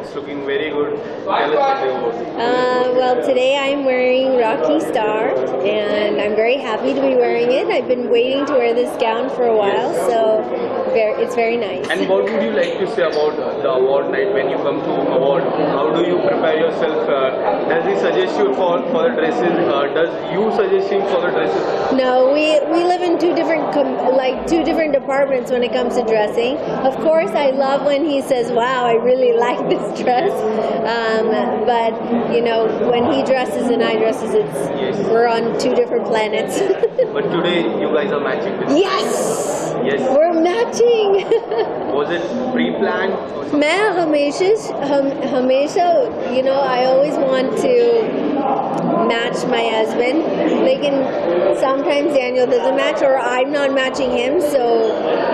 It's looking very good. Tell us something about it. Well, today I'm wearing Rocky Star, and I'm very happy to be wearing it. I've been waiting to wear this gown for a while, so it's very nice. And what would you like to say about the award night when you come to award? How do you prepare yourself? Does he suggest you for the dresses? Does you suggest him for the dresses? No, we live in two different departments when it comes to dressing. Of course, I love when he says, "Wow, I really like this dress." But you know, when he dresses and I dresses, we're on two different planets. But today you guys are matching this. Yes. Yes. We're matching. Was it pre-planned? मैं हमेशा, you know, I always want to match my husband. Lekin sometimes Daniel doesn't match, or I'm not matching him. So,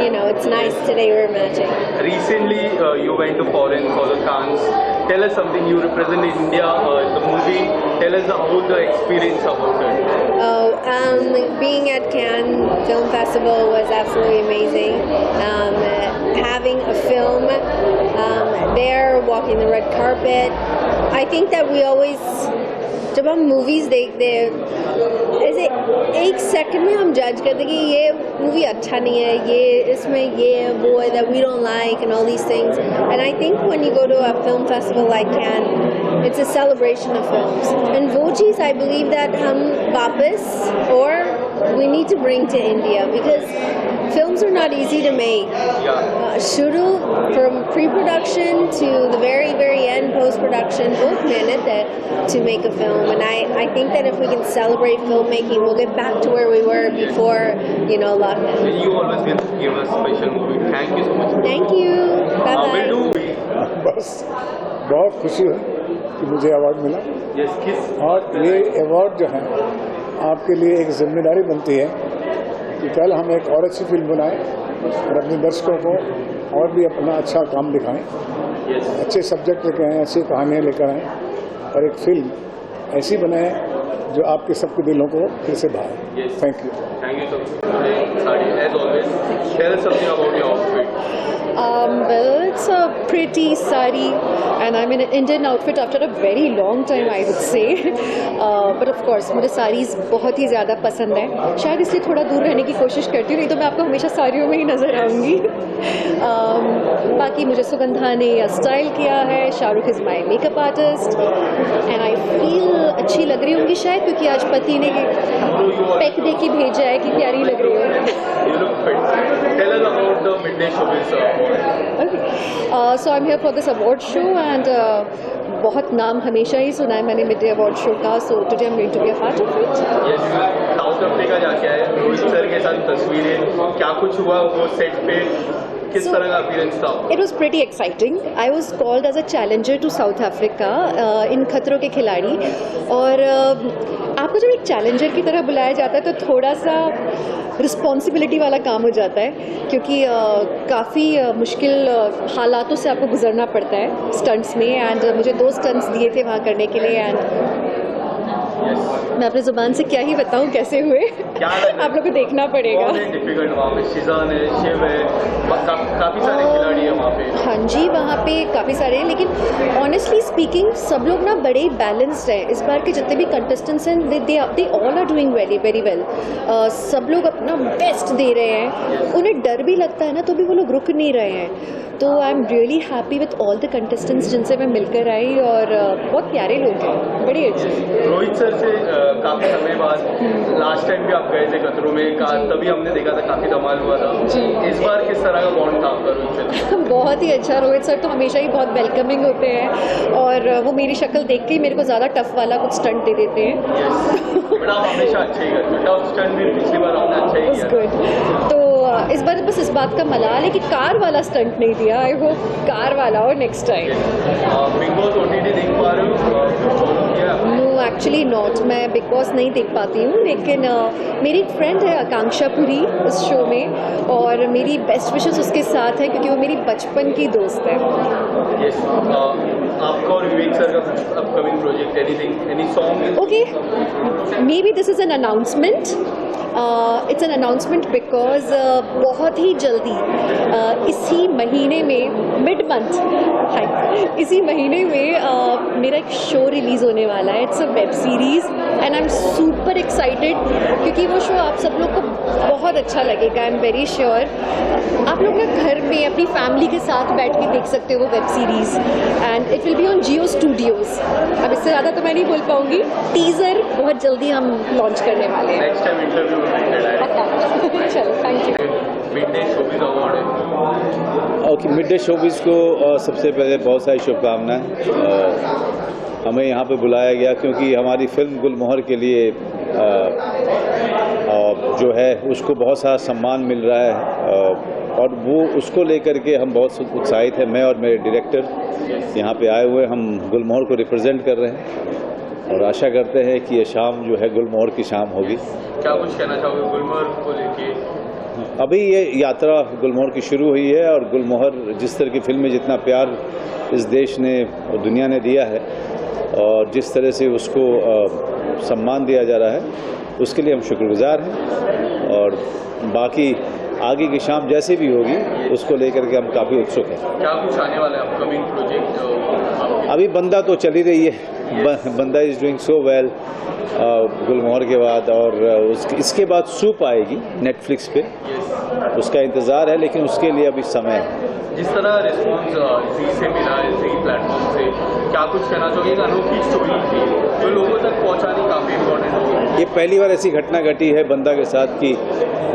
you know, it's nice today we're matching. Recently, you went to foreign for the Cannes. Tell us something. You represent India, the movie. Tell us how the experience about it. Being at Cannes Film Festival was absolutely amazing. Having a film there, walking the red carpet. I think that we always, जब हम movies देखते हैं ऐसे एक second में हम जज करते हैं कि ये मूवी अच्छा नहीं है, ये इसमें ये है वो है, that we don't like and all these things. And I think when you go to a film festival like Cannes, it's a celebration of films. And वो चीज़ I believe that हम वापस or we need to bring to India, because films are not easy to make. शुरू from pre-production to the very, very end, post-production, both मेहनत है to make a film. And I think that if we can celebrate filmmaking, we'll get back to where we were before, you know, lockdown. You always give us special movie. Thank you so much. Thank you. Bye bye. बस बहुत खुशी है कि मुझे award मिला। और ये award जो है आपके लिए एक जिम्मेदारी बनती है कि कल हम एक और अच्छी फिल्म बनाएं और अपने दर्शकों को और भी अपना अच्छा काम दिखाएं, अच्छे सब्जेक्ट लेकर आएँ, अच्छी कहानियाँ लेकर आएँ और एक फिल्म ऐसी बनाएं जो आपके सबके दिलों को फिर से भाए। Thank you. Thank you so much. Sari, as always, tell us something about your outfit. Well, it's a pretty sari, and I'm in an Indian outfit after a very long time, I would say. But of course, मुझे sarees बहुत ही ज़्यादा पसंद है। शायद इसलिए थोड़ा दूर रहने की कोशिश करती हूँ, नहीं तो मैं आपको हमेशा साड़ियों में ही नज़र आऊँगी। बाकी मुझे सुगंधा ने स्टाइल किया है। Shahrukh is my makeup artist, and I feel अच्छी लग रही होंगी शायद, क्योंकि आज पति ने पैक दे के भेजा है कि प्यारी लग रही हो। You look fit. Tell us about the midday showbiz award. Okay. So I'm here for this award show, and बहुत नाम हमेशा ही सुना है मैंने midday award show का. So today I'm going to be a part of it. Yes, south Africa जाके आए, Rohit sir के साथ तस्वीरें, क्या कुछ हुआ वो सेट पे, किस तरह का अपीयरेंस था? It was pretty exciting. I was called as a challenger to South Africa in खतरों के खिलाड़ी, और आपको जब एक चैलेंजर की तरह बुलाया जाता है तो थोड़ा सा रिस्पॉन्सिबिलिटी वाला काम हो जाता है, क्योंकि काफ़ी मुश्किल हालातों से आपको गुजरना पड़ता है स्टंट्स में, एंड मुझे 2 स्टंट्स दिए थे वहाँ करने के लिए, एंड मैं अपनी ज़ुबान से क्या ही बताऊँ कैसे हुए। आप लोग को देखना पड़ेगा। डिफिकल्ट वहाँ पे शिजान है, शिव है, काफ़ी सारे खिलाड़ी हैं वहाँ पे। हाँ जी, वहाँ पे काफ़ी सारे हैं, लेकिन ऑनेस्टली स्पीकिंग सब लोग ना बड़े ही बैलेंस्ड हैं। इस बार के जितने भी कंटेस्टेंट्स हैं they all are doing very very well. सब लोग अपना बेस्ट दे रहे हैं, उन्हें डर भी लगता है ना तो भी वो लोग रुक नहीं रहे हैं। तो I am really happy with all the contestants जिनसे मैं मिलकर आई, और बहुत प्यारे लोग हैं, बड़े अच्छे। रोहित सर से काफ़ी समय बाद लास्ट टाइम भी आप गए थे खतरों में, तभी हमने देखा था काफ़ी धमाल हुआ था जी। इस बार किस तरह का बॉन्ड था आपका रोहित सर? बहुत ही अच्छा। रोहित सर तो हमेशा ही बहुत वेलकमिंग होते हैं, और वो मेरी शक्ल देख के ही मेरे को ज़्यादा टफ वाला कुछ स्टंट दे देते हैं। बट आप हमेशा अच्छे ही करते, टफ स्टंट भी पिछली बार आपने अच्छा ही किया। तो इस बार बस इस बात का मलाल है कि कार वाला स्टंट नहीं दिया। आई होप कार वाला और next time. Big boss OTT देख पा रहे हो? नो एक्चुअली नॉट, मैं बिग बॉस नहीं देख पाती हूँ, लेकिन मेरी एक फ्रेंड है आकांक्षा पुरी इस शो में, और मेरी बेस्ट विशेस उसके साथ है क्योंकि वो मेरी बचपन की दोस्त है। Yes. आपका और विवेक सर का upcoming project, anything, any song? Okay, maybe this is an announcement. It's an announcement because बहुत ही जल्दी इसी महीने में मिड मंथ इसी महीने में मेरा एक शो रिलीज़ होने वाला है. It's a web series and I am super excited क्योंकि वो शो आप सब लोग को बहुत अच्छा लगेगा. आई एम वेरी श्योर. आप लोग ना घर में अपनी फैमिली के साथ बैठ के देख सकते हो वो web series and it will be on Jio Studios. अब इससे ज़्यादा तो मैं नहीं बोल पाऊँगी. टीज़र बहुत जल्दी हम लॉन्च करने वाले हैं. नेक्स्ट टाइम इंटरव्यू चलो thank you. Mid day showbiz award है. ओके, मिड डे शोबिज़ को सबसे पहले बहुत सारी शुभकामनाएं. हमें यहाँ पे बुलाया गया क्योंकि हमारी फिल्म गुलमोहर के लिए जो है उसको बहुत सारा सम्मान मिल रहा है और वो उसको लेकर के हम बहुत उत्साहित हैं. मैं और मेरे डायरेक्टर यहाँ पे आए हुए, हम गुलमोहर को रिप्रेजेंट कर रहे हैं और आशा करते हैं कि ये शाम जो है गुलमोहर की शाम होगी. क्या कुछ कहना चाहोगे गुलमोहर को लेके? अभी ये यात्रा गुलमोहर की शुरू हुई है और गुलमोहर जिस तरह की फिल्म में जितना प्यार इस देश ने और दुनिया ने दिया है और जिस तरह से उसको सम्मान दिया जा रहा है उसके लिए हम शुक्रगुजार हैं. और बाकी आगे की शाम जैसे भी होगी उसको लेकर के हम काफ़ी उत्सुक हैं. क्या कुछ आने वाला है अपकमिंग प्रोजेक्ट? अभी बंदा तो चल ही रही है. बंदा इज़ डूइंग सो वेल गुलमोहर के बाद और इसके बाद सूप आएगी नेटफ्लिक्स पे. उसका इंतज़ार है लेकिन उसके लिए अभी समय है. जिस तरह रिस्पॉन्स जी से मिला है, जी प्लेटफॉर्म से, क्या कुछ कहना चाहिए? एक अनोखी स्टोरी थी जो लोगों तक पहुंचानी काफ़ी इम्पोर्टेंट होगी. ये पहली बार ऐसी घटना घटी है बंदा के साथ कि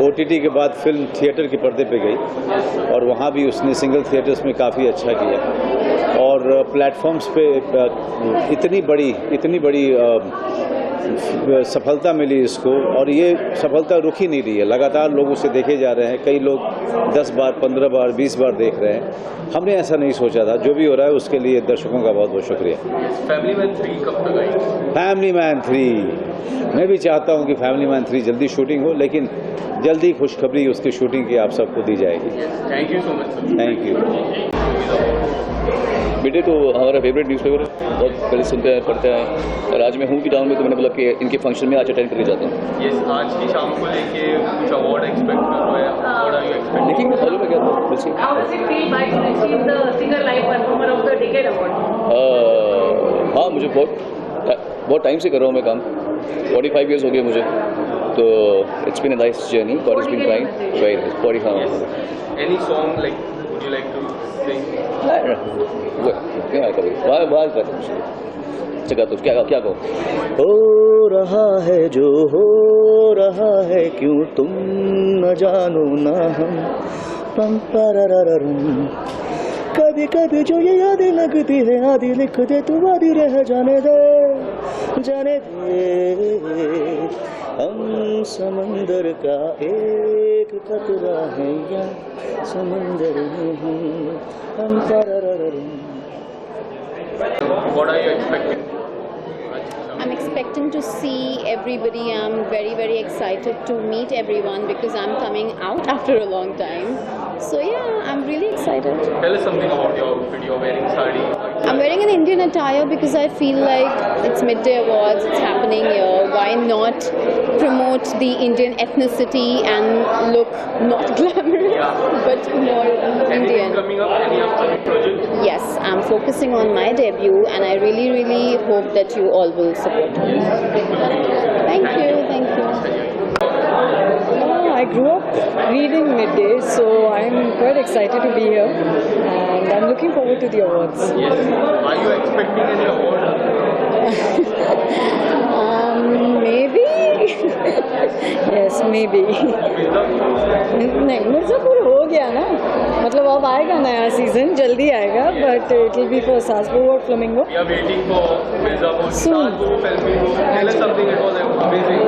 OTT के बाद फिल्म थिएटर के पर्दे पे गई और वहाँ भी उसने सिंगल थिएटर्स में काफ़ी अच्छा किया और प्लेटफॉर्म्स पे इतनी बड़ी सफलता मिली इसको. और ये सफलता रुक ही नहीं रही है, लगातार लोग उसे देखे जा रहे हैं. कई लोग 10 बार, 15 बार, 20 बार देख रहे हैं. हमने ऐसा नहीं सोचा था. जो भी हो रहा है उसके लिए दर्शकों का बहुत बहुत शुक्रिया. फैमिली मैन 3 कब तक आएगी? फैमिली मैन 3 मैं भी चाहता हूँ कि फैमिली मैन 3 जल्दी शूटिंग हो, लेकिन जल्दी खुशखबरी उसकी शूटिंग की आप सबको दी जाएगी. Thank you so much. Thank you. बेटे तो हमारा फेवरेट न्यूज़पेपर है, बहुत पहले सुनते हैं पढ़ते हैं. और आज मैं हूँ कि टाउन में तो मैंने बोला कि इनके फंक्शन में आज अटेंड करके जाता हूँ. यस, आज की शाम को लेके कुछ अवार्ड एक्सपेक्ट कर रहे हैं? What are you expecting? लेकिन फॉलो में क्या था बिल्कुल. How does it feel like to receive the Singer Live Performer of the Decade Award? हाँ, मुझे बहुत टाइम से कर रहा हूँ मैं काम. 45 years हो गए मुझे, तो it's been a nice journey. God is been kind. Right, 40. हाँ. Any song like would you like to sing? क्या कभी बाहर का जगह तो क्या कहो. हो रहा है जो हो रहा है, क्यों तुम न जानो ना हम. पम पररररम. कभी कभी जो ये यादें लगती है आधी लिख दे तू आधी रह जाने दे. हम समंदर का एक कतरा है या समंदर में हम पररररम. What are you expecting? I'm expecting to see everybody. I'm very, very excited to meet everyone because I'm coming out after a long time. So yeah, I'm really excited. Tell us something about your outfit. You're wearing sari. I'm wearing an Indian attire because I feel like it's Midday Awards, it's happening here. Why not promote the Indian ethnicity and look not glamorous but more Anything Indian? coming up? Any upcoming project? Yes, I'm focusing on my debut and I really, really hope that you all will support me. Thank you, thank you. I grew up reading Midday, so I'm quite excited to be here and I'm looking forward to the awards. Yes. Are you expecting any award? Maybe. Yes, maybe. नहीं, मिर्ज़ापुर हो गया ना, मतलब अब आएगा नया season, जल्दी आएगा, but it will be for Sasbo or Flamingo. We are waiting for Mirzapur. Soon. Tell us something. It was amazing.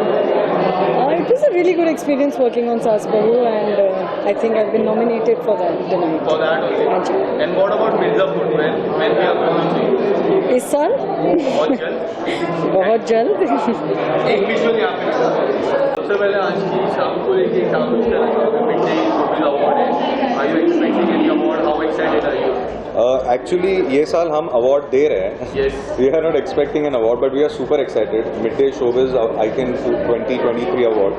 It was a really good experience working on Sasbahu and I think I've been nominated for that tonight. For that only. हाँ जी. And what about Mirzapur? When we are going to see? इस साल बहुत जल्द. बहुत जल्द. एक visual यहाँ पे. सबसे पहले आज की शाम को लेके क्या कुछ कहना चाहोगे? मिड डे शोबिज़ अवार्ड है. Are you expecting any award? How excited are you? Actually ये साल हम अवार्ड दे रहे हैं. We are not expecting an award but we are super excited. Mid day showbiz icon 2023 award.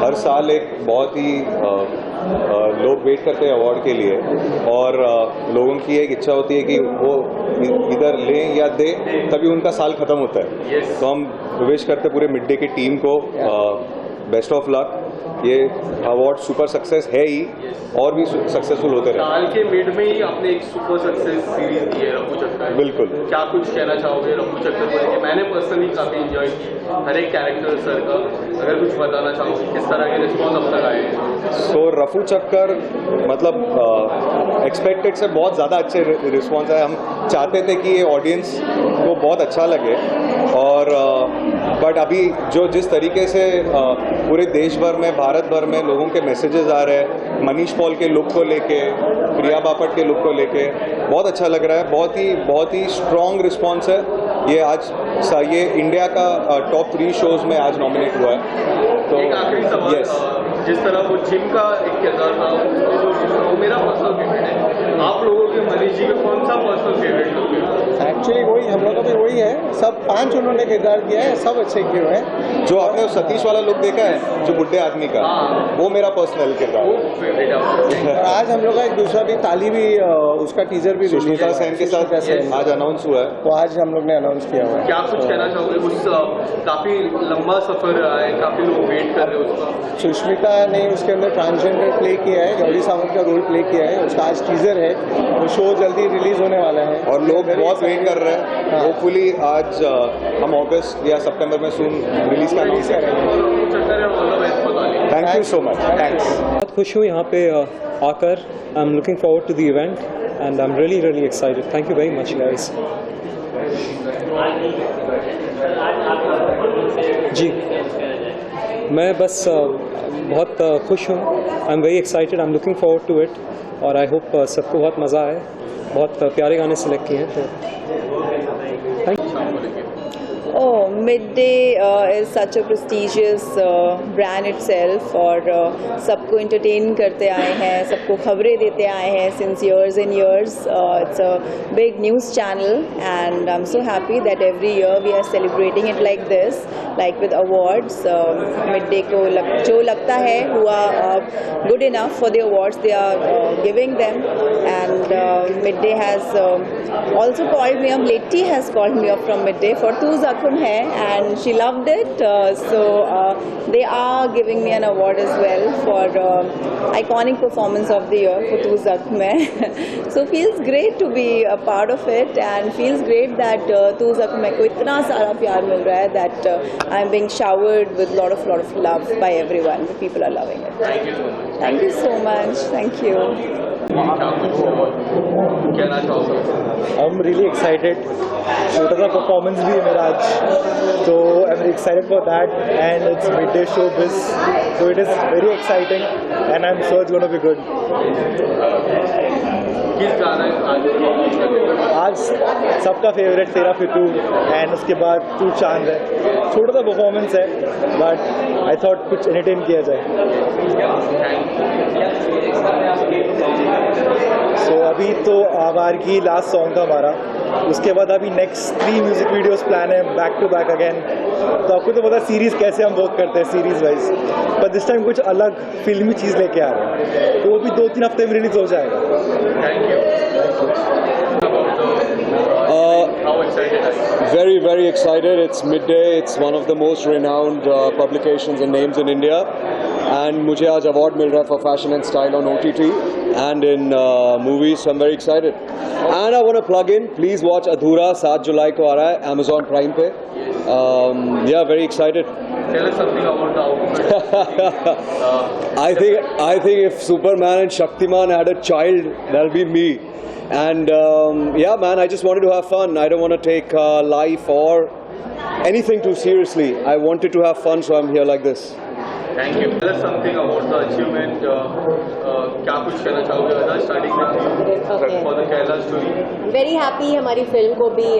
हर साल एक बहुत ही लोग वेट करते हैं अवार्ड के लिए और लोगों की एक इच्छा होती है कि वो इधर लें या दें, तभी उनका साल खत्म होता है. तो हम विश करते पूरे मिड डे की टीम को बेस्ट ऑफ लक. ये अवार्ड सुपर सक्सेस है ही और भी सक्सेसफुल होते रहे. साल के मिड में ही आपने एक सुपर सक्सेस सीरीज दी है रफू चक्कर. बिल्कुल. क्या कुछ कहना चाहोगे रफू चक्कर को लेकर? मैंने पर्सनली काफी एंजॉय की हर एक कैरेक्टर सर का. अगर कुछ बताना चाहोगे किस तरह के रिस्पॉन्स अब तक आए हैं? सो रफू चक्कर मतलब एक्सपेक्टेड से बहुत ज़्यादा अच्छे रिस्पॉन्स आए. हम चाहते थे कि ये ऑडियंस को बहुत अच्छा लगे और बट अभी जो जिस तरीके से पूरे देश भर में भारत भर में लोगों के मैसेजेस आ रहे हैं, मनीष पॉल के लुक को लेके, प्रिया बापट के लुक को लेके बहुत अच्छा लग रहा है. बहुत ही स्ट्रॉन्ग रिस्पॉन्स है. ये आज ये इंडिया का टॉप 3 शोज में आज नॉमिनेट हुआ है. तो एक आखिरी सवाल. जिस तरह वो जिम का एक किरदार था वो मेरा पर्सनल फेवरेट है. आप लोगों के मनीष जी का कौन सा पर्सनल फेवरेट लोग हैं? एक्चुअली वही हम लोग का भी वही है. सब 5 उन्होंने किरदार किया है, सब अच्छे किए हुए हैं. जो आपने सतीश वाला लुक देखा है जो बुढ़े आदमी का, वो मेरा पर्सनल किरदार है. और आज हम लोग का एक दूसरा भी ताली भी उसका टीजर भी सुष्मिता सेन के साथ आज अनाउंस हुआ है. वो आज हम लोग ने अनाउंस किया हुआ है. क्या कुछ कहना चाहोगे? उस काफी लंबा सफर रहा है, काफी लोग वेट कर रहे हैं उसका. सुष्मिता ने उसके अंदर ट्रांसजेंडर प्ले किया है, गौरी सावंत का रोल प्ले किया है. उसका आज टीजर है. वो शो जल्दी रिलीज होने वाला है और लोग बहुत वेट कर रहे हैं. होपफुली आज हम अगस्त या सितंबर में सून रिलीज का अनाउंस करेंगे. Thank you so much. Thanks. बहुत खुश हूँ यहाँ पे आकर. I am looking forward to the event and I am really excited. Thank you very much guys. जी मैं बस बहुत खुश हूँ. I am very excited. I am looking forward to it और आई होप सबको बहुत मज़ा आए. बहुत प्यारे गाने सेलेक्ट किए हैं. तो thank you. Oh, Midday is such a prestigious brand itself और सबको entertain करते आए हैं, सबको खबरें देते आए हैं since years and years. It's a big news channel and I'm so happy that every year we are celebrating it like this, like with awards. Midday को जो लगता है हुआ good enough for the awards they are giving them and Midday has also called me up. Letty has called me up from Midday for Tu Zakhum hai and she loved it. So they are giving me an award as well for iconic performance of the year for Tu Zakhum hai. So feels great to be a part of it and feels great that Tu Zakhum hai ko itna sara pyar mil raha hai that I'm being showered with lot of love by everyone. The people are loving it. Thank you so much. Thank you so much. Thank you. कहना चाहोगे? I am really excited. छोटा सा performance भी है मेरा आज, तो I am excited for that and it's midday show biz, so it is very exciting and I am sure it's gonna be good. किस गाना आज सबका फेवरेट तेरा फितू एंड उसके बाद तू चांद है. छोटा सा परफॉर्मेंस है बट आई थॉट कुछ एंटरटेन किया जाए. सो अभी तो आवार की लास्ट सॉन्ग था हमारा. उसके बाद अभी नेक्स्ट 3 म्यूजिक वीडियोस प्लान है बैक टू बैक अगेन. तो आपको तो पता सीरीज़ कैसे हम वर्क करते हैं सीरीज़ वाइज, पर दिस टाइम कुछ अलग फिल्मी चीज़ लेके आ रहे हैं, तो वो भी 2-3 हफ्ते में रिलीज हो जाएगा. Very excited. It's Midday. It's one of the most renowned publications and names in India. And मुझे आज award मिल रहा है for fashion and style on OTT and in movies. So I'm very excited. And I want to plug in. Please watch Adhura. 7 जुलाई को आ रहा है Amazon Prime पे. Yeah, very excited. Tell us something about the outfit. I think if Superman and Shaktiman had a child, that'll be me. And yeah, man, I just wanted to have fun. I don't want to take life or anything too seriously. I wanted to have fun, so I'm here like this. Thank you. Tell us something about the achievement. क्या कुछ कहना चाहोगे? Starting with for the Kerala story. Very happy. हमारी film को भी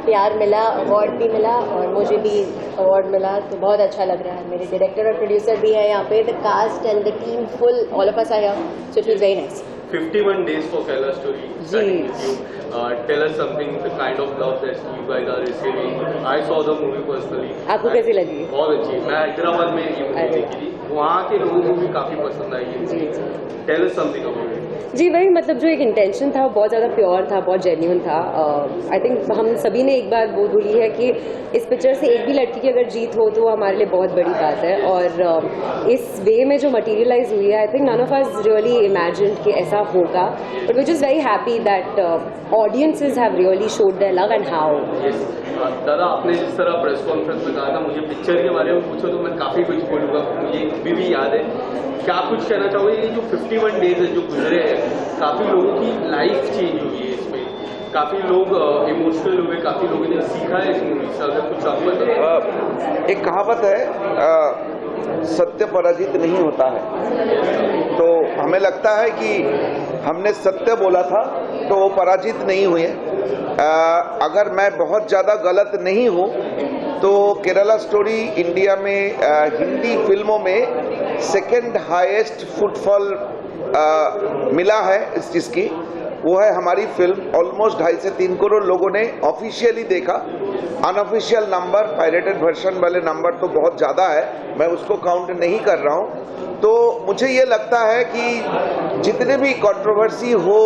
प्यार मिला, award भी मिला और मुझे भी अवार्ड मिला, तो बहुत अच्छा लग रहा है. मेरे डायरेक्टर और प्रोड्यूसर भी है यहाँ पे. The cast and the team full, all of us are here, so it feels very nice. 51 days for Kerala story. exciting with you. Tell us something, the kind of love that you guys are receiving. I saw the movie personally. आपको कैसी लगी? बहुत अच्छी. मैं हैदराबाद में ये movie देखी थी. वहाँ के लोगों को भी काफी पसंद आई है. Tell us something about it. जी वही मतलब जो एक इंटेंशन था वो बहुत ज़्यादा प्योर था, बहुत जेन्युइन था. आई थिंक हम सभी ने एक बात बोली है कि इस पिक्चर से एक भी लड़की की अगर जीत हो तो वो हमारे लिए बहुत बड़ी बात है. और इस वे में जो मटीरियलाइज हुई है, I think none of us really imagined कि ऐसा होगा. But which is very happy that audiences have really showed their love and how. दादा आपने जिस तरह प्रेस कॉन्फ्रेंस में कहा था मुझे पिक्चर के बारे में पूछो तो मैं काफ़ी कुछ बोलूँगा. मुझे अभी भी याद है. क्या कुछ कहना चाहोगे? ये जो 51 डेज है जो गुजरे हैं, काफ़ी लोगों की लाइफ चेंज हुई है इसमें. काफ़ी लोग इमोशनल हुए, काफ़ी लोगों ने सीखा है इस मूवी से. अगर कुछ आप बताओ. एक कहावत है, सत्य पराजित नहीं होता है. तो हमें लगता है कि हमने सत्य बोला था तो वो पराजित नहीं हुए. अगर मैं बहुत ज़्यादा गलत नहीं हूँ तो केरला स्टोरी इंडिया में हिंदी फिल्मों में सेकंड हाईएस्ट फुटफॉल मिला है इस चीज़ की. वो है हमारी फिल्म. ऑलमोस्ट 2.5 से 3 करोड़ लोगों ने ऑफिशियली देखा. अनऑफिशियल नंबर, पायरेटेड वर्जन वाले नंबर तो बहुत ज़्यादा है, मैं उसको काउंट नहीं कर रहा हूँ. तो मुझे ये लगता है कि जितने भी कंट्रोवर्सी हो,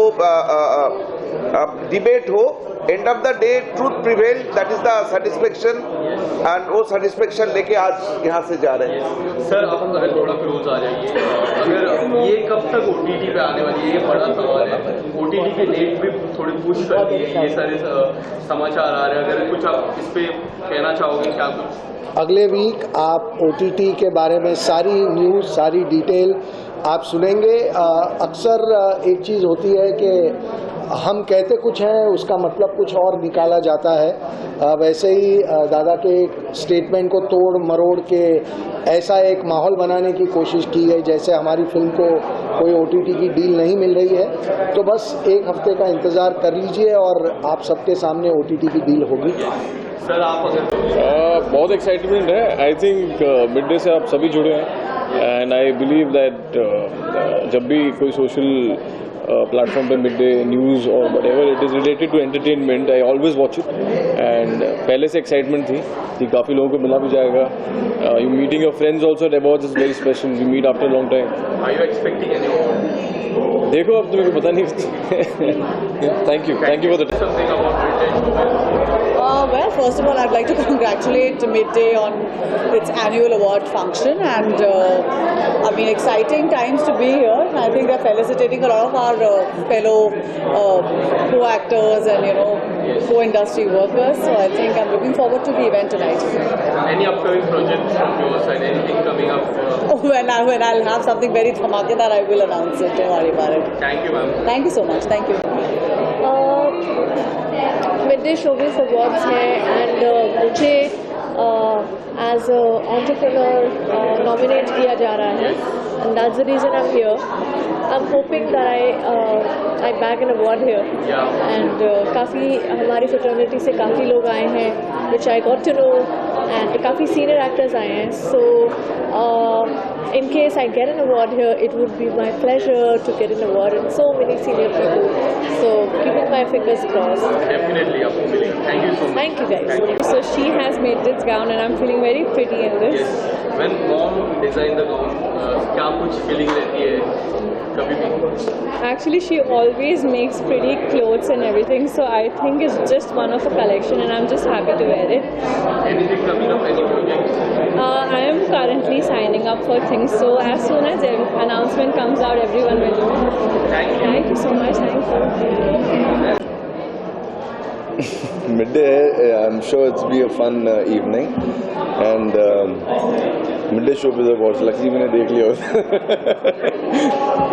डिबेट हो, end of the day truth prevail. That is the satisfaction. And वो सेटिस्फेक्शन लेके आज यहाँ से जा रहे हैं. सर आप अगर थोड़ा क्लोज आ जाइए. अगर ये कब तक OTT पे आने वाली है, ये बड़ा सवाल है. OTT की डेट भी थोड़ी पुश कर दी है. ये सारे समाचार आ रहे हैं. अगर कुछ आप इस पे कहना चाहोगे क्या कुछ? अगले वीक आप OTT के बारे में सारी न्यूज़, सारी डिटेल आप सुनेंगे. अक्सर एक चीज़ होती है कि हम कहते कुछ हैं, उसका मतलब कुछ और निकाला जाता है. वैसे ही दादा के स्टेटमेंट को तोड़ मरोड़ के ऐसा एक माहौल बनाने की कोशिश की है जैसे हमारी फिल्म को कोई OTT की डील नहीं मिल रही है. तो बस एक हफ्ते का इंतज़ार कर लीजिए और आप सबके सामने OTT की डील होगी. सर आप अगर बहुत एक्साइटमेंट है. आई थिंक मिड डे से आप सभी जुड़े हैं एंड आई बिलीव दैट जब भी कोई सोशल प्लेटफॉर्म पे मिड डे न्यूज़ और whatever it is related to entertainment, I always watch it. And पहले से एक्साइटमेंट थी कि काफ़ी लोगों को मिला भी जाएगा. You meeting your friends also at awards is very special. We meet after long time. Are you expecting any award? देखो अब तो मेरे को पता नहीं. Thank you for the. Well, first of all, I'd like to congratulate Midday on its annual award function, and I mean, exciting times to be here. I think they're felicitating a lot of our fellow co-actors and co-industry workers. So I think I'm looking forward to the event tonight. Any upcoming projects from your side? Anything coming up? When I'll have something very dhamakedar, I will announce it. Don't worry about it. Thank you, ma'am. Thank you so much. Thank you. Midday showbiz awards हैं and मुझे as entrepreneur nominate किया जा रहा है and that's the reason I am here. I am hoping that I bag an award here and काफ़ी हमारी fraternity से काफ़ी लोग आए हैं which I got to know and काफ़ी सीनियर एक्टर्स आए हैं. सो in case I get an award here, it would be my pleasure to get an award and so many senior people. So keeping my fingers crossed. Definitely, thank you so much. Thank you guys. So she has made this gown and I'm feeling very pretty in this. Yes. When mom designed the gown, क्या कुछ feeling रहती है कभी भी? Actually, she always makes pretty clothes and everything. So I think it's just one of a collection and I'm just happy to wear it. Anything coming up? Any projects? I am currently signing up for things, so as soon as the announcement comes out, everyone will know. Thank you so much. Thank you. Midday, I'm sure it's be a fun evening, and Midday Showbiz Awards. Luckily मैंने देख लिया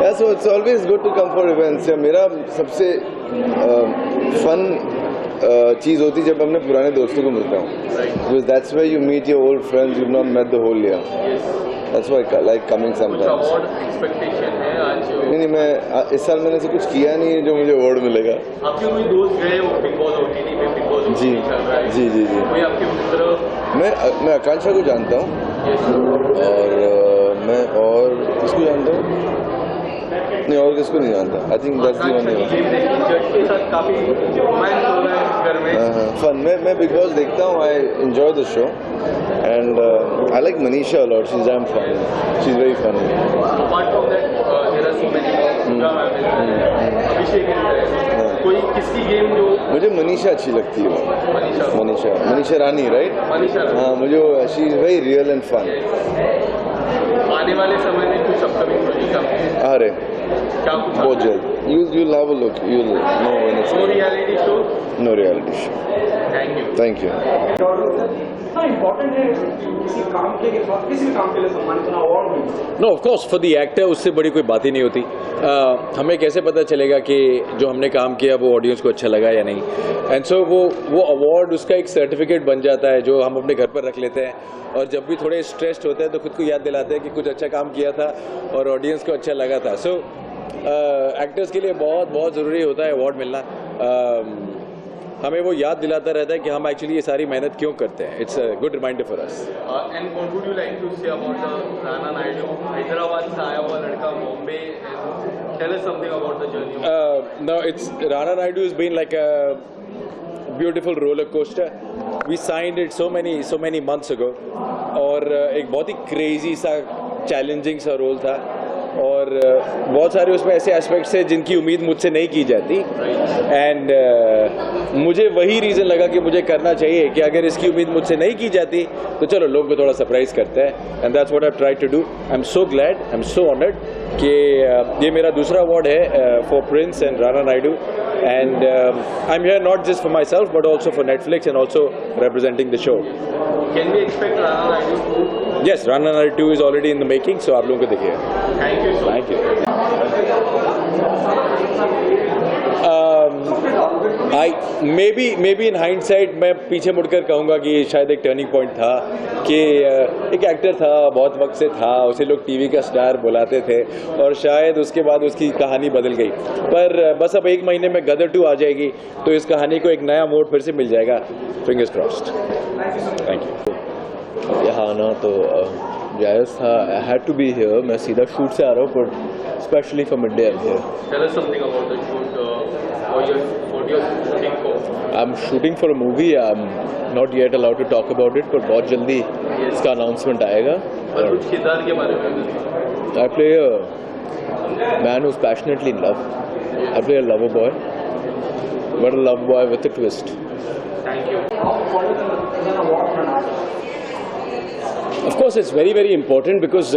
yeah, so it's always good to come for events. या मेरा सबसे fun चीज़ होती है जब अपने पुराने दोस्तों को मिलता हूँ. Because that's where you meet your old friends you've not met the whole year. That's why I like coming sometimes. Expectation है आज? नहीं, मैं इस साल मैंने ऐसे कुछ किया नहीं है जो मुझे अवार्ड मिलेगा. आपके कोई दोस्त गए हो बिग बॉस OTT में? बिग बॉस जी जी जी जी. कोई आपके मित्र? मैं आकांक्षा को जानता हूँ और मैं और किसको जानता हूँ? नहीं, और किसको नहीं जानता. I think that's the only one. जज के साथ काफी रोमांस हो रहा है घर में. Fun. मैं Big Boss देखता हूँ. I enjoy the show, and I like Manisha a lot. She's damn funny. She's very funny. Apart from that, there are so many. अभिषेक कोई किसकी गेम जो मुझे मनीषा अच्छी लगती है. मनीषा रानी, राइट? हाँ, मुझे she is very real and fun. आने वाले समय में कुछ अपकमिंग प्रोजेक्ट आ रहे बहुत जल्द. You'll have a look. You'll know when it's. No reality show. No reality show. Thank you. Thank you. कितना इम्पोर्टेंट है किसी काम के लिए, किसी भी काम के लिए सम्मानित होना, अवार्ड मिलना? No, of course for the actor उससे बड़ी कोई बात ही नहीं होती. हमें कैसे पता चलेगा कि जो हमने काम किया वो ऑडियंस को अच्छा लगा या नहीं. एंड सो वो अवार्ड उसका एक सर्टिफिकेट बन जाता है जो हम अपने घर पर रख लेते हैं, और जब भी थोड़े स्ट्रेस्ड होते हैं तो खुद को याद दिलाते हैं कि कुछ अच्छा काम किया था और ऑडियंस को अच्छा लगा था. सो एक्टर्स के लिए बहुत बहुत ज़रूरी होता है अवार्ड मिलना. हमें वो याद दिलाता रहता है कि हम एक्चुअली ये सारी मेहनत क्यों करते हैं. It's a good reminder for us. And what would you like to say about the Rana Naidu, Hyderabad से आया हुआ लड़का, Bombay. Tell us something about the journey. No, it's Rana Naidu has been like a beautiful roller coaster. We signed it so many months ago, और एक बहुत ही crazy सा challenging सा role था, और बहुत सारे उसमें ऐसे एस्पेक्ट्स हैं जिनकी उम्मीद मुझसे नहीं की जाती. एंड मुझे वही रीज़न लगा कि मुझे करना चाहिए कि अगर इसकी उम्मीद मुझसे नहीं की जाती तो चलो लोग को थोड़ा सरप्राइज करते हैं. And that's what I try to do. I am so glad, I am so honoured कि ये मेरा दूसरा अवार्ड है for Prince and Rana Naidu. And I am here not just for myself but also for Netflix and also representing the show. Can we expect Rana Naidu? Yes, Rana Naidu 2 is already in the making, so आप लोगों को देखिए. Thank you so much. Thank you. Maybe in hindsight मैं पीछे मुड़कर कहूँगा कि शायद एक टर्निंग पॉइंट था कि एक एक्टर था, बहुत वक्त से था, उसे लोग टीवी का स्टार बुलाते थे, और शायद उसके बाद उसकी कहानी बदल गई. पर बस अब 1 महीने में गदर 2 आ जाएगी तो इस कहानी को एक नया मोड़ फिर से मिल जाएगा. Fingers crossed. Thank you. यहाँ आना तो जायज़ था. I had to be here. मैं सीधा शूट से आ रहा हूँ, but specially for mid day I am here. Tell us something about the shoot. What you're shooting for? I'm shooting for a movie. I'm not yet allowed to talk about it, but बहुत जल्दी इसका announcement आएगा. और कुछ किरदार के बारे में? I play a man who's passionately in love. I play a lover boy, but a love boy with a twist. Thank you. Of course, it's very, very important because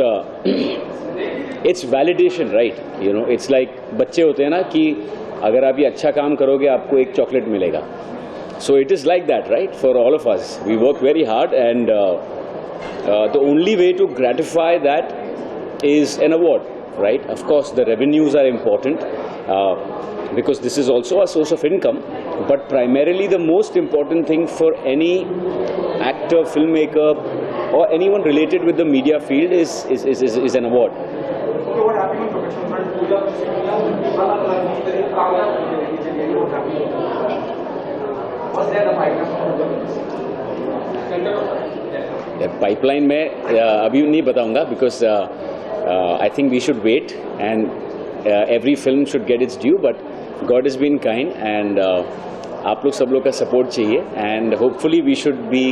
it's validation, right? You know, it's like बच्चे होते हैं ना कि अगर आप ये अच्छा काम करोगे आपको एक चॉकलेट मिलेगा. So it is like that, right? For all of us, we work very hard, and the only way to gratify that is an award, right? Of course, the revenues are important because this is also a source of income. But primarily, the most important thing for any actor, filmmaker, or anyone related with the media field is an award. Pipeline में अभी नहीं बताऊंगा because I think we should wait, and every film should get its due, but God has been kind, and आप लोग सब लोग का support चाहिए, and hopefully we should be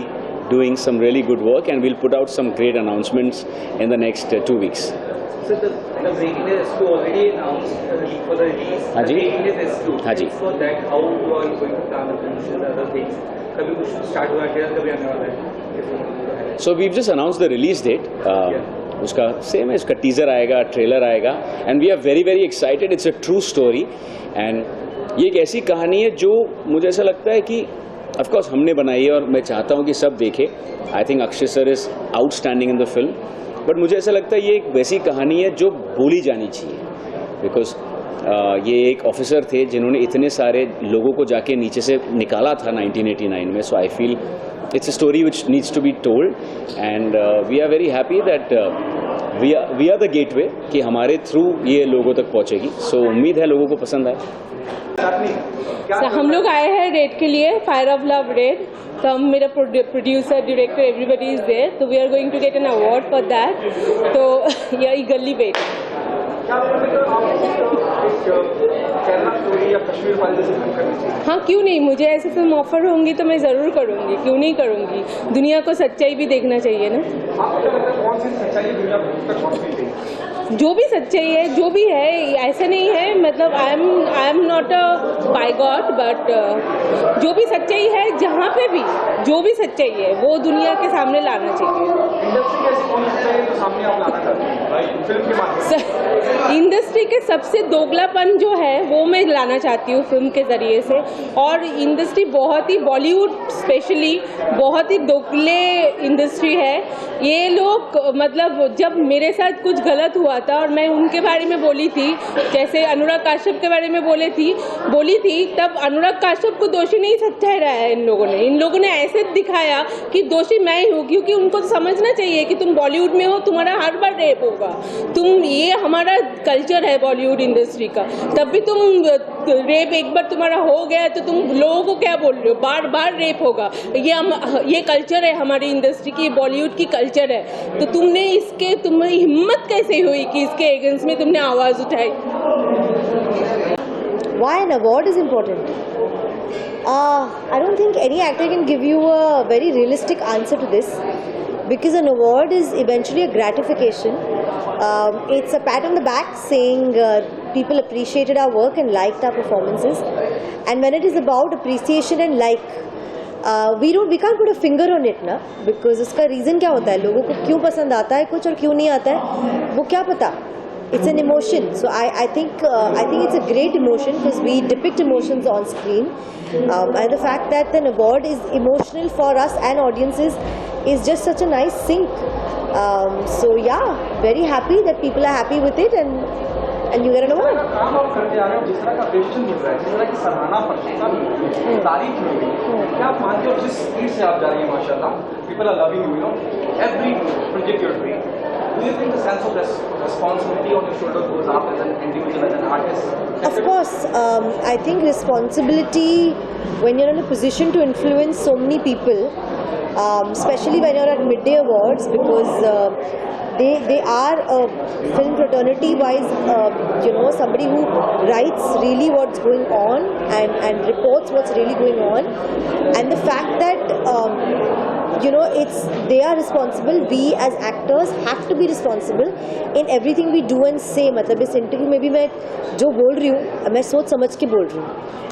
doing some really good work, and we'll put out some great announcements in the next 2 weeks. So the waiting list is already announced for the release. हाँ जी. The waiting list is too. हाँ जी. For that, how you are going to plan the promotion and other things? कभी कुछ start हुआ है, कभी आने वाला है? So we've just announced the release date. उसका सेम है, उसका टीजर आएगा, ट्रेलर आएगा, and we are very very excited. It's a true story, and ये एक ऐसी कहानी है जो मुझे ऐसा लगता है कि ऑफ कोर्स हमने बनाई है और मैं चाहता हूँ कि सब देखें. I think Akshay sir is outstanding in the film, but मुझे ऐसा लगता है ये एक वैसी कहानी है जो बोली जानी चाहिए, बिकॉज ये एक ऑफिसर थे जिन्होंने इतने सारे लोगों को जाके नीचे से निकाला था 1989 में. So I feel it's a story which needs to be told, and we are very happy that we are the gateway कि हमारे थ्रू ये लोगों तक पहुंचेगी. So उम्मीद है लोगों को पसंद आए. हम लोग आए हैं रेड के लिए, फायर ऑफ लव रेड. तो हम मेरा producer, director, everybody is there, तो we are going to get an award for that. तो ये ईगरली वेट. हाँ, क्यों नहीं, मुझे ऐसी फिल्म ऑफर होंगी तो मैं ज़रूर करूँगी, क्यों नहीं करूँगी। दुनिया को सच्चाई भी देखना चाहिए ना। जो भी सच्चाई है, जो भी है, ऐसा नहीं है, मतलब I am not a by god, but जो भी सच्चाई है, जहाँ पे भी जो भी सच्चाई है वो दुनिया के सामने लाना चाहिए। इंडस्ट्री के सबसे दोगलापन जो है वो मैं लाना चाहती हूँ फिल्म के ज़रिए से। और इंडस्ट्री बहुत ही, बॉलीवुड स्पेशली बहुत ही दोगले इंडस्ट्री है। ये लोग मतलब जब मेरे साथ कुछ गलत हुआ था और मैं उनके बारे में बोली थी, जैसे अनुराग काश्यप के बारे में बोली थी, तब अनुराग काश्यप को दोषी नहीं ठहराया है इन लोगों ने ऐसे दिखाया कि दोषी मैं ही हूँ, क्योंकि उनको तो समझना चाहिए कि तुम बॉलीवुड में हो, तुम्हारा हर बार रेप होगा। ये हमारा कल्चर है बॉलीवुड इंडस्ट्री का, तब भी तुम रेप एक बार तुम्हारा हो गया तो तुम लोगों को क्या बोल रहे हो, बार बार रेप होगा। ये कल्चर है हमारी इंडस्ट्री की, बॉलीवुड की कल्चर है। तो तुम्हें हिम्मत कैसे हुई कि इसके अगेंस्ट में तुमने आवाज उठाई? Why an award is important? I don't think any actor can give you a very realistic answer to this, because an award is eventually a gratification. It's a pat on the back saying people appreciated our work and liked our performances. And when it is about appreciation and we can't put a finger on it ना, because उसका reason क्या होता है, लोगों को क्यों पसंद आता है कुछ और क्यों नहीं आता है, वो क्या पता. It's an emotion. So I think it's a great emotion because we depict emotions on screen, and the fact that an award is emotional for us and audiences is just such a nice sync. So yeah, very happy that people are happy with it and you get an award. जिस तरह का question मिल रहा है, जिस तरह की सराहना तारीफ मिल रही है, क्या आप मानते हो जिस स्पीड से आप जा रही हैं माशाल्लाह, people are loving you, every project you're doing. Do you think the sense of responsibility on your shoulder goes up as an individual, as an artist? Of course, I think responsibility when you're in a position to influence so many people, especially when you're at Midday Awards, because they are a film fraternity wise, somebody who writes really what's going on and reports what's really going on, and the fact that they are responsible. We as actors have to be responsible in everything we do and say. मतलब इस interview में भी मैं जो बोल रही हूँ, मैं सोच समझ के बोल रही हूँ,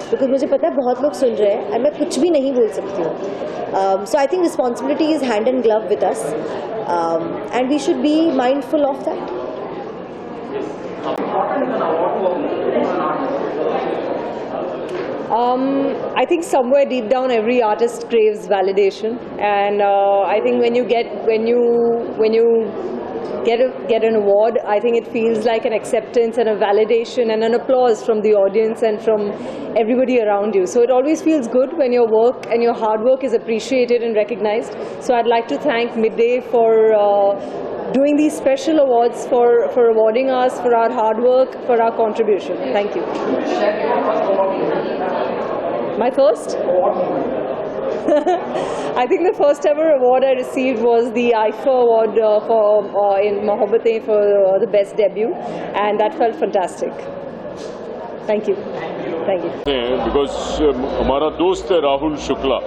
क्योंकि मुझे पता है बहुत लोग सुन रहे हैं और मैं कुछ भी नहीं बोल सकती हूँ. So I think responsibility is hand in glove with us, and we should be mindful of that. I think somewhere deep down every artist craves validation, and I think when you get an award, I think it feels like an acceptance and a validation and an applause from the audience and from everybody around you. So it always feels good when your work and your hard work is appreciated and recognized. So I'd like to thank Midday for doing these special awards, for awarding us for our hard work, for our contribution. Thank you. My first? I think the first ever award I received was the IFA award in Mohabbatein for the best debut, and that felt fantastic. Thank you. Thank you. Because हमारा दोस्त है राहुल शुक्ला,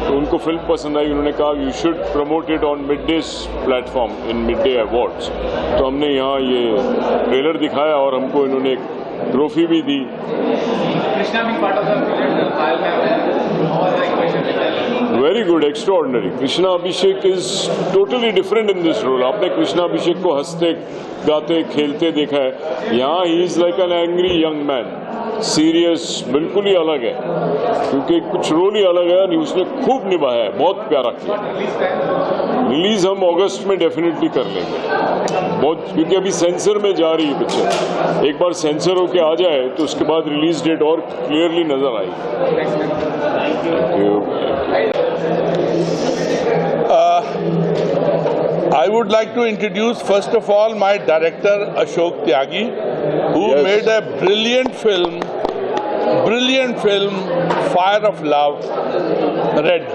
तो उनको film पसंद आई, उन्होंने कहा you should promote it on Midday's platform in Midday Awards. तो हमने यहाँ ये ट्रेलर दिखाया और हमको इन्होंने एक ट्रॉफी भी दी. Very good, extraordinary. Krishna Abhishek is totally different in this role. आपने कृष्णा अभिषेक को हंसते गाते खेलते देखा है, यहाँ he is like an angry young man, serious, बिल्कुल ही अलग है, क्योंकि कुछ रोल ही अलग है और उसने खूब निभाया है, बहुत प्यारा किया. रिलीज हम अगस्त में डेफिनेटली कर लेंगे, बहुत, क्योंकि अभी सेंसर में जा रही है पिक्चर. एक बार सेंसर होके आ जाए तो उसके बाद रिलीज डेट और क्लियरली नजर I would like to introduce first of all my director Ashok Tyagi, who made a brilliant film, Fire of Love, Red.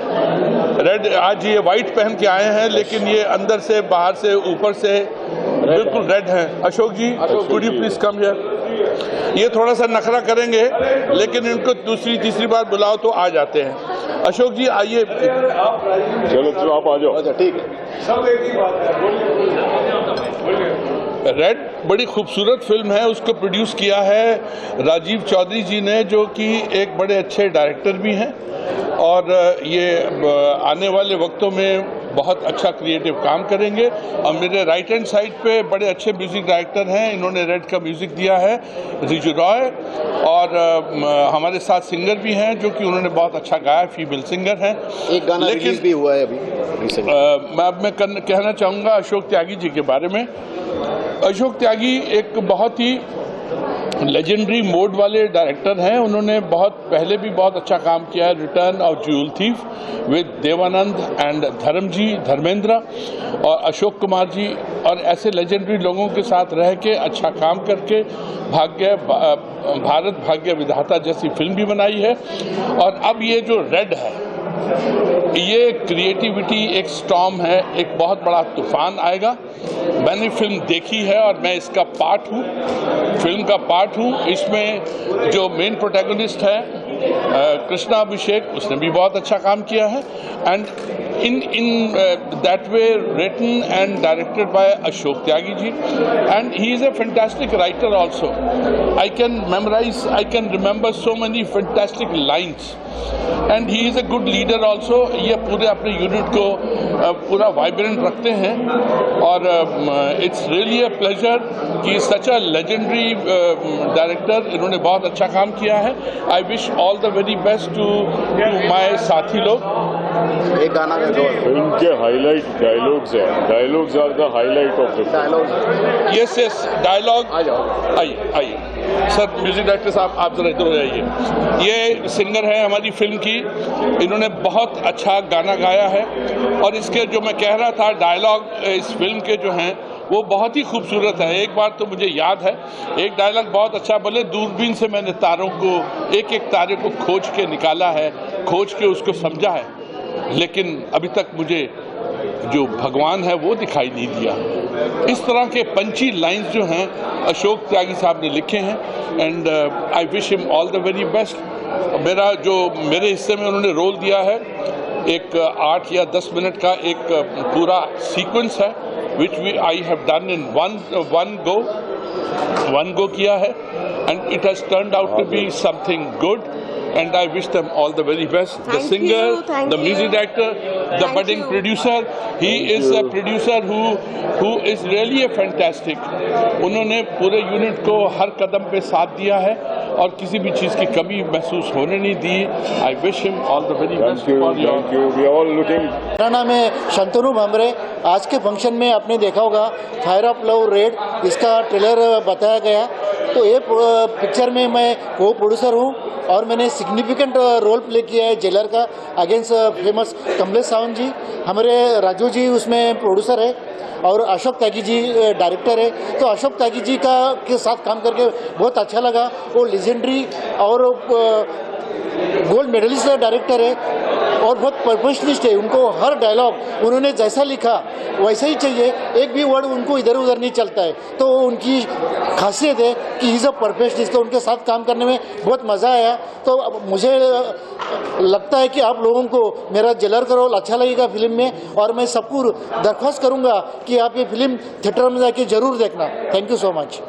Red आज ये वाइट पहन के आए हैं, लेकिन ये अंदर से, बाहर से, ऊपर से बिल्कुल रेड है। Ashok ji, could you please come here. ये थोड़ा सा नखरा करेंगे, लेकिन इनको दूसरी तीसरी बार बुलाओ तो आ जाते हैं। अशोक जी आइए। चलो तो आप आ जाओ। अच्छा ठीक है। रेड बड़ी खूबसूरत फिल्म है, उसको प्रोड्यूस किया है राजीव चौधरी जी ने, जो कि एक बड़े अच्छे डायरेक्टर भी हैं और ये आने वाले वक्तों में बहुत अच्छा क्रिएटिव काम करेंगे। और मेरे राइट हैंड साइड पे बड़े अच्छे म्यूजिक डायरेक्टर हैं, इन्होंने रेड का म्यूजिक दिया है, रिजू रॉय, और हमारे साथ सिंगर भी हैं जो कि उन्होंने बहुत अच्छा गाया, फीमेल सिंगर हैं। एक गाना रिलीज भी हुआ है अभी। मैं कहना चाहूँगा अशोक त्यागी जी के बारे में। अशोक त्यागी एक बहुत ही लेजेंडरी मोड वाले डायरेक्टर हैं। उन्होंने बहुत पहले भी बहुत अच्छा काम किया है, return of jewel thief with Dev Anand and Dharmendra और अशोक कुमार जी, और ऐसे लेजेंडरी लोगों के साथ रह के अच्छा काम करके भारत भाग्य विधाता जैसी फिल्म भी बनाई है। और अब ये जो रेड है, ये क्रिएटिविटी एक स्टॉर्म है, एक बहुत बड़ा तूफान आएगा। मैंने फिल्म देखी है और मैं इसका पार्ट हूँ, फिल्म का पार्ट हूँ। इसमें जो मेन प्रोटैगनिस्ट है कृष्णा अभिषेक, उसने भी बहुत अच्छा काम किया है। And in that way written and directed by Ashok Tyagi ji, and he is a fantastic writer also. I can remember so many fantastic lines, and he is a good leader also. ये पूरे अपने unit को पूरा vibrant रखते हैं, और it's really a pleasure कि such a legendary director, इन्होंने बहुत अच्छा काम किया है। I wish all the very best to my साथी लोग। एक गाना में जो फिल्म के हाईलाइट डायलॉग्स हैं, dialogues are the highlight of the dialogue. Yes dialogue. आइए सर, म्यूजिक डायरेक्टर साहब आप जरा इधर हो जाइए। ये सिंगर है हमारी फिल्म की, इन्होंने बहुत अच्छा गाना गाया है, और इसके जो मैं कह रहा था डायलॉग इस फिल्म के जो हैं वो बहुत ही खूबसूरत है। एक बार तो मुझे याद है, एक डायलॉग बहुत अच्छा, बोले दूरबीन से मैंने तारों को, एक एक तारे को खोज के निकाला है, खोज के उसको समझा है, लेकिन अभी तक मुझे जो भगवान है वो दिखाई नहीं दिया। इस तरह के पंची लाइंस जो हैं अशोक त्यागी साहब ने लिखे हैं, and I wish him all the very best. मेरे हिस्से में उन्होंने रोल दिया है, एक 8 या 10 मिनट का एक पूरा सीक्वेंस है, which I have done in one go किया है, and it has turned out to be something good, and I wish them all the very best. The singer, the music director, the budding producer, he is a producer who is really a fantastic. उन्होंने पूरे unit को हर कदम पे साथ दिया है और किसी भी चीज़ की कमी महसूस होने नहीं दी। I wish him all the very best for your. Thank you. We are all looking. मेरा नाम है शंतनु भामरे। आज के फंक्शन में आपने देखा होगा फायर ऑफ लव रेड, इसका ट्रेलर बताया गया। तो ये पिक्चर में मैं को प्रोड्यूसर हूँ और मैंने सिग्निफिकेंट रोल प्ले किया है जेलर का अगेंस्ट फेमस कमलेश सावंत जी। हमारे राजू जी उसमें प्रोड्यूसर है और अशोक त्यागी जी डायरेक्टर है। तो अशोक त्यागी जी के साथ काम करके बहुत अच्छा लगा। वो लेजेंडरी और गोल्ड मेडलिस्ट डायरेक्टर है और बहुत परफेक्शनिस्ट है। उनको हर डायलॉग उन्होंने जैसा लिखा वैसा ही चाहिए, एक भी वर्ड उनको इधर उधर नहीं चलता है। तो उनकी खासियत है कि ही इज़ अ परफेक्शनिस्ट। तो उनके साथ काम करने में बहुत मज़ा आया। तो मुझे लगता है कि आप लोगों को मेरा जेलर का रोल अच्छा लगेगा फिल्म में, और मैं सबको दरख्वास्त करूँगा कि आप ये फिल्म थिएटर में जाके ज़रूर देखना। Thank you so much.